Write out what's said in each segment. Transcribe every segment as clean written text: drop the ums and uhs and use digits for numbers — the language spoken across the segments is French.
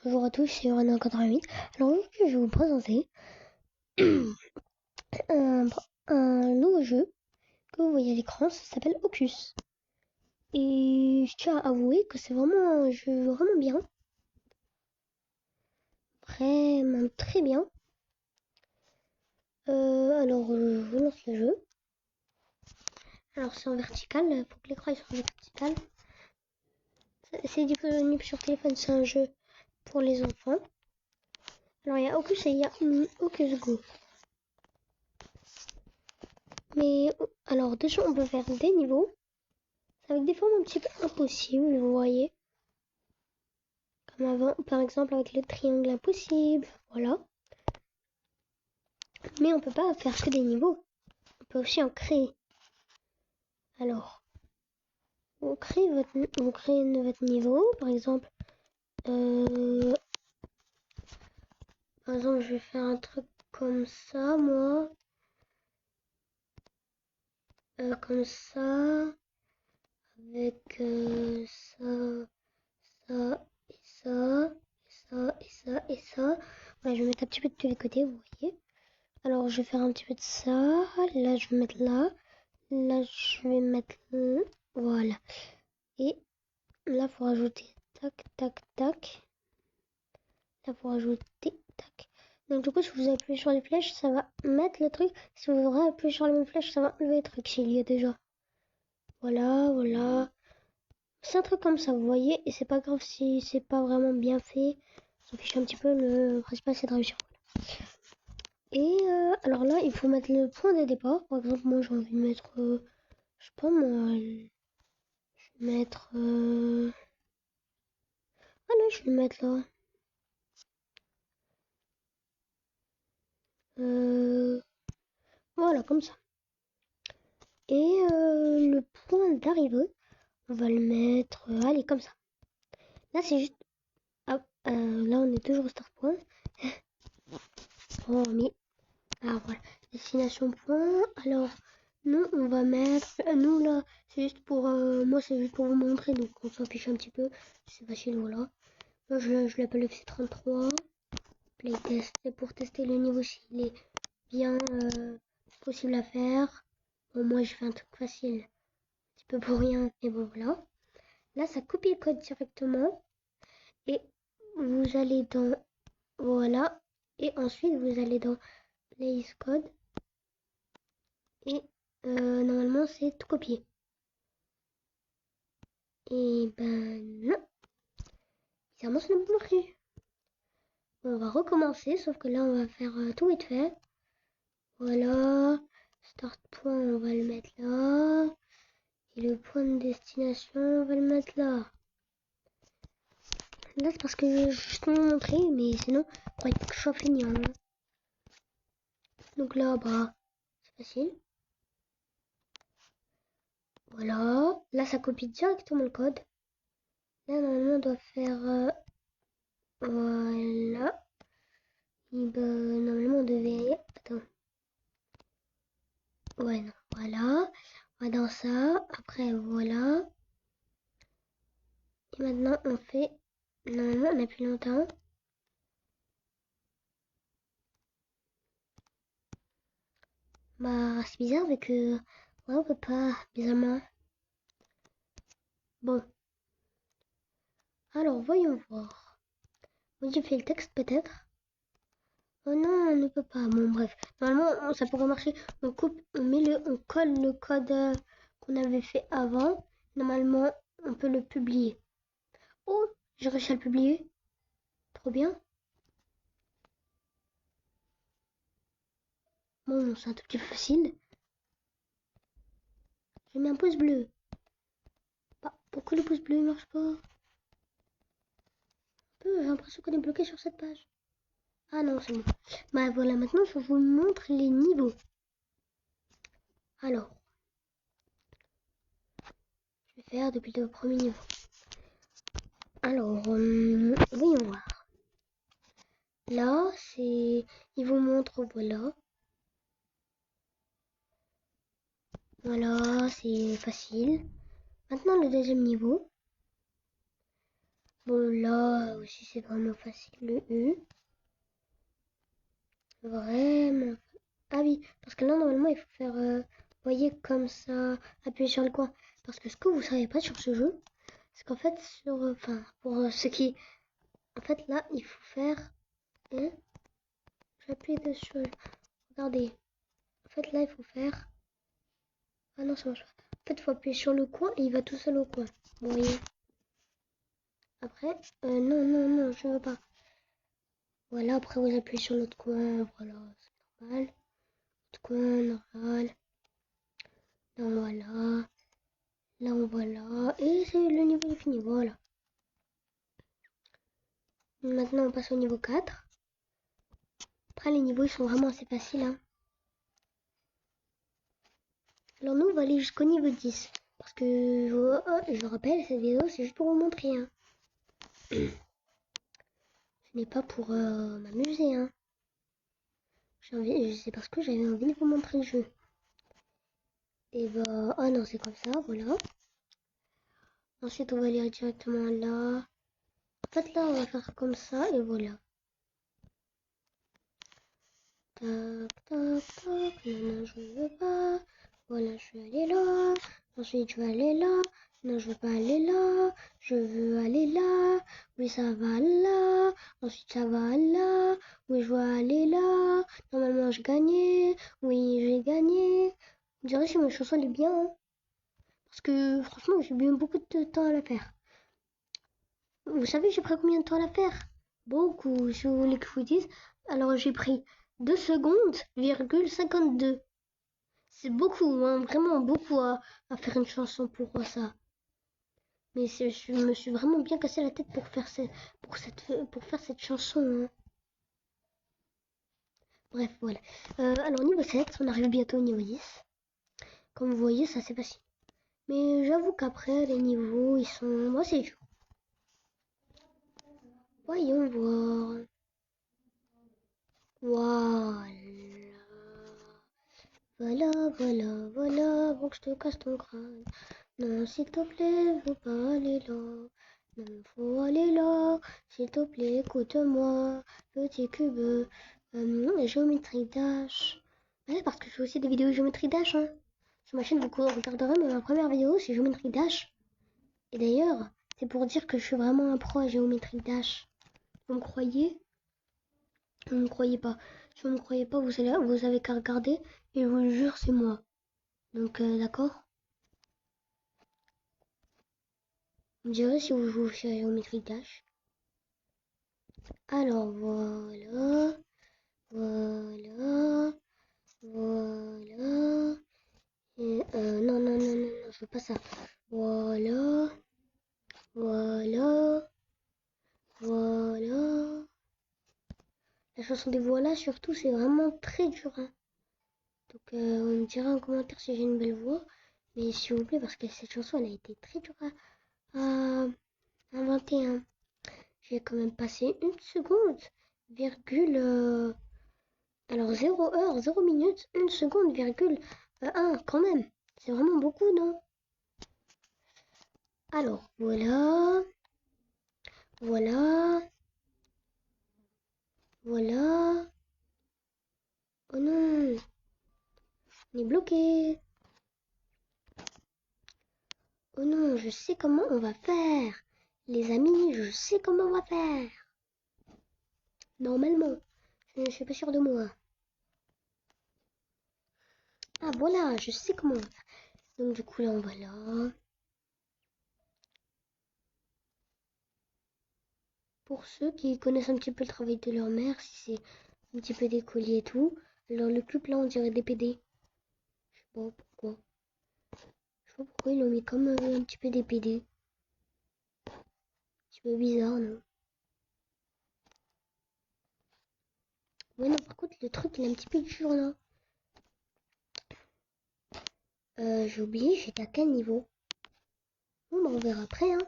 Bonjour à tous, c'est Renan88. Alors aujourd'hui, je vais vous présenter un nouveau jeu que vous voyez à l'écran, ça s'appelle Hocus. Et je tiens à avouer que c'est vraiment un jeu vraiment bien. Vraiment très bien. Alors, je vous lance le jeu. Alors, c'est en vertical, il faut que l'écran soit en vertical. C'est disponible sur téléphone, c'est un jeu pour les enfants. Alors, il y a Hocus et il y a Hocus Go. Mais, alors, déjà, on peut faire des niveaux. Avec des formes un petit peu impossibles, vous voyez. Comme avant, par exemple avec le triangle impossible, voilà. Mais on peut pas faire que des niveaux. On peut aussi en créer. Alors, vous créez votre niveau, par exemple. Je vais faire un truc comme ça, moi. Comme ça. Avec ça, ça, et ça, et ça, et ça, et ça. Voilà, je vais mettre un petit peu de tous les côtés, vous voyez. Alors, je vais faire un petit peu de ça. Là, je vais mettre là. Là, je vais mettre là. Voilà. Et là, il faut rajouter tac, tac, tac. Là, il faut rajouter tac. Donc, du coup, si vous appuyez sur les flèches, ça va mettre le truc. Si vous appuyez sur les mêmes flèches, ça va enlever le truc s'il y a déjà. Voilà, voilà. C'est un truc comme ça, vous voyez. Et c'est pas grave si c'est pas vraiment bien fait. Ça fiche un petit peu. Le principal, c'est de réussir. Et alors là, il faut mettre le point de départ. Par exemple, moi, j'ai envie de mettre, je sais pas moi, je vais mettre, ah là, je vais le mettre là. Voilà, comme ça. Et le point d'arrivée, on va le mettre, allez, comme ça. Là, c'est juste, ah, là, on est toujours au start point. Oh, mais, ah voilà, destination point. Alors, nous, on va mettre, nous là, c'est juste pour, moi, c'est juste pour vous montrer, donc on s'affiche un petit peu, c'est facile, voilà. Moi, je l'appelle FC33. Playtest, c'est pour tester le niveau s'il est bien possible à faire. Bon, moi, je fais un truc facile, un petit peu pour rien, mais bon, voilà. Là, ça copie le code directement. Et vous allez dans, voilà. Et ensuite, vous allez dans Place Code. Et normalement, c'est tout copié. Et ben non. Bizarrement, ça n'a pas marché. On va recommencer, sauf que là, on va faire tout vite fait. Voilà. Start point, on va le mettre là. Et le point de destination, on va le mettre là. Là, c'est parce que je vais justement montrer, mais sinon, on pourrait pas que je sois feignant. Donc là, bah, c'est facile. Voilà. Là, ça copie directement le code. Là, normalement, on doit faire... voilà. Et ben, normalement, on devait... Attends. Ouais, non. Voilà. On va dans ça. Après, voilà. Et maintenant, on fait... Normalement, on appuie longtemps. Bah, c'est bizarre vu que... Ouais, on peut pas, bizarrement. Bon. Alors, voyons voir. Modifier le texte, peut-être. Oh non, on ne peut pas. Bon, bref. Normalement, ça pourrait marcher. On coupe, on colle le code qu'on avait fait avant. Normalement, on peut le publier. Oh, j'ai réussi à le publier. Trop bien. Bon, c'est un tout petit peu facile. J'ai mis un pouce bleu. Bah, pourquoi le pouce bleu ne marche pas? J'ai l'impression qu'on est bloqué sur cette page. Ah non, c'est bon. Bah voilà, maintenant je vous montre les niveaux. Alors, je vais faire depuis le premier niveau. Alors, voyons voir. Là, c'est... Il vous montre, voilà. Voilà, c'est facile. Maintenant, le deuxième niveau. Bon, là aussi, c'est vraiment facile, le U. Vraiment. Ah oui, parce que là, normalement, il faut faire, vous voyez, comme ça, appuyer sur le coin. Parce que ce que vous savez pas sur ce jeu, c'est qu'en fait, enfin, pour ce qui... En fait, là, il faut faire... Hein, j'appuie dessus. Regardez. En fait, là, il faut faire... Ah non, ça marche pas. En fait, il faut appuyer sur le coin et il va tout seul au coin. Vous voyez. Après, non, non, non, je veux pas. Voilà, après, vous appuyez sur l'autre coin. Voilà, c'est normal. L'autre coin, normal. Là, voilà. Là, on voit là. Et c'est le niveau est fini. Voilà. Maintenant, on passe au niveau 4. Après, les niveaux, ils sont vraiment assez faciles. Hein. Alors, nous, on va aller jusqu'au niveau 10. Parce que, je rappelle, cette vidéo, c'est juste pour vous montrer. Hein. Ce n'est pas pour m'amuser. Hein. C'est parce que j'avais envie de vous montrer le jeu. Et bah, oh non, c'est comme ça, voilà. Ensuite, on va aller directement là. En fait, là, on va faire comme ça, et voilà. Tac, tac, tac. Non, non, je veux pas. Voilà, je vais aller là. Ensuite, je vais aller là. Non, je veux pas aller là. Je veux aller là. Oui, ça va là. Ensuite, ça va là. Oui, je veux aller là. Normalement, je gagnais. Oui, j'ai gagné. On dirait que ma chanson elle est bien. Hein. Parce que franchement, j'ai mis beaucoup de temps à la faire. Vous savez, j'ai pris combien de temps à la faire? Beaucoup, si vous voulez que je vous dise. Alors, j'ai pris 2 secondes, virgule 52. C'est beaucoup, hein, vraiment beaucoup à faire une chanson pour ça. Mais je me suis vraiment bien cassé la tête pour faire cette chanson. Hein. Bref, voilà. Alors, niveau 7, on arrive bientôt au niveau 10. Comme vous voyez, ça c'est facile. Mais j'avoue qu'après, les niveaux, ils sont... Moi, c'est dur. Voyons voir. Voilà. Voilà, voilà, voilà, avant que je te casse ton crâne. Non, s'il te plaît, faut pas aller là. Non, faut aller là. S'il te plaît, écoute-moi. Petit cube, géométrie dash. Ouais, parce que je fais aussi des vidéos géométrie dash, hein. Sur ma chaîne, vous regarderez ma première vidéo, c'est géométrie dash. Et d'ailleurs, c'est pour dire que je suis vraiment un pro à géométrie dash. Vous me croyez? Vous ne me croyez pas. Si vous ne me croyez pas, vous avez qu'à regarder. Et je vous le jure, c'est moi. Donc, d'accord. Vous me direz si vous jouez à Géométrie Dash. Alors, voilà. Voilà. Voilà. Et, non, non, non, non, non, je veux pas ça. Voilà. Voilà. Voilà. La chanson des voilà, surtout, c'est vraiment très dur. Hein. Donc, on me dira en commentaire si j'ai une belle voix. Mais s'il vous plaît, parce que cette chanson, elle a été très dure à inventer. Hein. J'ai quand même passé une seconde, virgule... alors 0 heure, 0 minute, une seconde, virgule 1, quand même. C'est vraiment beaucoup, non? Alors, voilà. Voilà. Voilà. Oh non. On est bloqué. Oh non, je sais comment on va faire. Les amis, je sais comment on va faire. Normalement. Je suis pas sûre de moi. Ah voilà, je sais comment on va faire. Donc du coup là, on va là. Pour ceux qui connaissent un petit peu le travail de leur mère, si c'est un petit peu des colliers et tout, alors le club là on dirait des PD. Je sais pas pourquoi. Je sais pas pourquoi ils l'ont mis comme un petit peu des PD. Un petit peu bizarre, non? Ouais, non, par contre, le truc il est un petit peu dur là. J'ai oublié, j'étais à quel niveau? Bon, bah, on verra après, hein.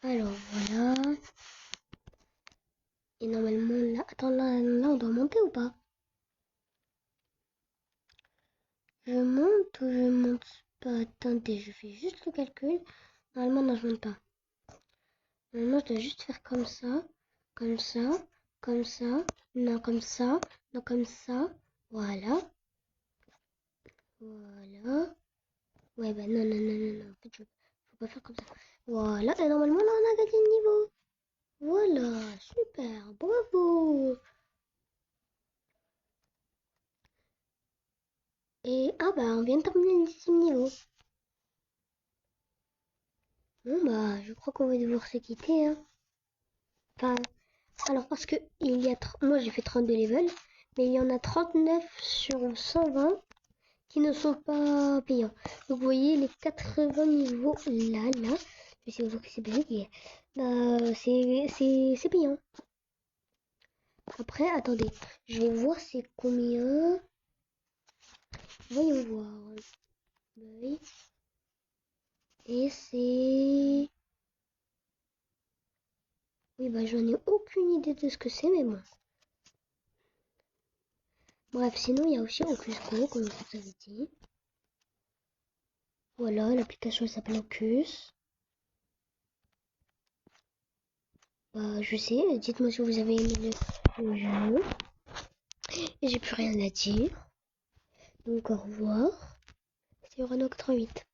Alors voilà. Et normalement là. Attends, là on doit monter ou pas? Je monte ou je monte pas? Attendez, je fais juste le calcul. Normalement, non, je monte pas. Normalement, je dois juste faire comme ça, comme ça, comme ça, non, comme ça, non, comme ça. Voilà. Voilà. Ouais, bah non, non, non, non, non. En fait, faut pas faire comme ça. Voilà. Et normalement, là, on a gagné le niveau. Voilà. Super. Bravo. Et, ah bah, on vient de terminer le 10e niveau. Bon, bah, je crois qu'on va devoir se quitter, hein. Enfin, alors, parce que il y a... Moi, j'ai fait 32 levels, mais il y en a 39 sur 120 qui ne sont pas payants. Donc, vous voyez, les 80 niveaux là, je sais pas que c'est bugué. Bah, c'est payant. Après, attendez, je vais voir c'est combien. Voyons voir. Oui. Et c'est... Oui, bah, j'en ai aucune idée de ce que c'est, mais bon. Bref, sinon, il y a aussi Oculus Go, comme je vous avais dit. Voilà, l'application s'appelle Ocus. Bah, je sais, dites-moi si vous avez aimé le jeu. Et j'ai plus rien à dire. Donc, au revoir. C'est Renault 88.